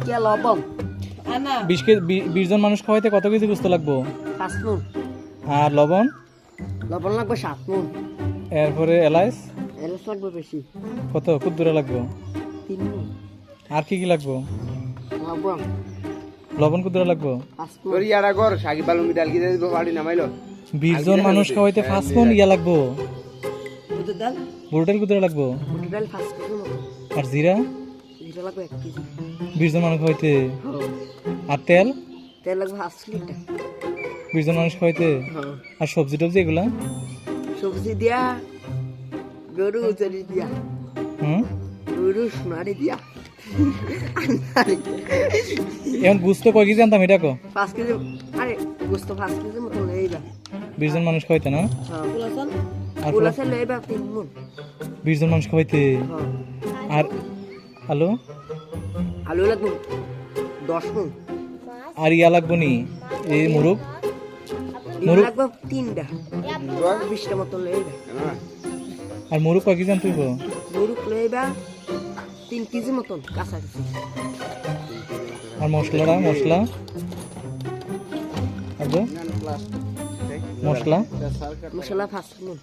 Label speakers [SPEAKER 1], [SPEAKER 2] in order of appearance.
[SPEAKER 1] কে লবণ
[SPEAKER 2] 20 জন মানুষ খাওয়াইতে কত কেজি গোস্ত লাগবো?
[SPEAKER 1] 5 মণ।
[SPEAKER 2] আর লবণ?
[SPEAKER 1] লবণ লাগবে 7 মণ।
[SPEAKER 2] এরপরে এলাচ?
[SPEAKER 1] এলাচ লাগবে বেশি।
[SPEAKER 2] কত কুদ্দুরা লাগবো?
[SPEAKER 1] 3 মণ।
[SPEAKER 2] আর কি কি লাগবো?
[SPEAKER 1] লবণ
[SPEAKER 2] লবণ কুদ্দুরা লাগবো?
[SPEAKER 1] 5 মণ।
[SPEAKER 3] তোর ইয়ারা কর সাকি বালুমি ডাল কি দিব বাড়ি নামাইলো
[SPEAKER 2] 20 জন মানুষ খাওয়াইতে 5 মণ ইয়া লাগবো।
[SPEAKER 1] বুটের ডাল?
[SPEAKER 2] বুটের কুদ্দুরা লাগবো?
[SPEAKER 1] বুটের ডাল 5 কেজি মতো।
[SPEAKER 2] আর জিরা?
[SPEAKER 1] জিরা লাগবে 1 কেজি।
[SPEAKER 2] 20 জন মানুষ খাওয়াইতে।
[SPEAKER 1] হ্যাঁ।
[SPEAKER 2] আর তেল?
[SPEAKER 1] তেল লাগবে 5 লিটার।
[SPEAKER 2] 20 জন মানুষ খাওয়াইতে।
[SPEAKER 1] হ্যাঁ।
[SPEAKER 2] আর সবজি টবজি এগুলা?
[SPEAKER 1] সবজি দিয়া গরু চরি দিয়া গরু সোনারি দিয়া
[SPEAKER 2] এখন গুস্ত কয় কেজি আনতাম এটা কো?
[SPEAKER 1] 5 কেজি। আরে গোস্ত 5 কেজি মতো লইবা।
[SPEAKER 2] 20 জন মানুষ খাওয়াইতে না? আর
[SPEAKER 1] পুলাসে লইবা 3 মণ।
[SPEAKER 2] 20 জন মানুষ খাওয়াইতে।
[SPEAKER 1] হ্যাঁ।
[SPEAKER 2] আর আলু?
[SPEAKER 1] আলু লাগবে 10 মণ।
[SPEAKER 2] আর ইয়া লাগবো নি এই মুরগ?
[SPEAKER 1] মুরগ লাগবে 3টা। 20টা মতো লইবা।
[SPEAKER 2] আর মুরগ কয় কেজি আনতে হইব?
[SPEAKER 1] মুরগ লইবা 3 কেজি মতন কাছাকাছি।
[SPEAKER 2] আর মশলা মশলা
[SPEAKER 1] মশলা 5 মণ।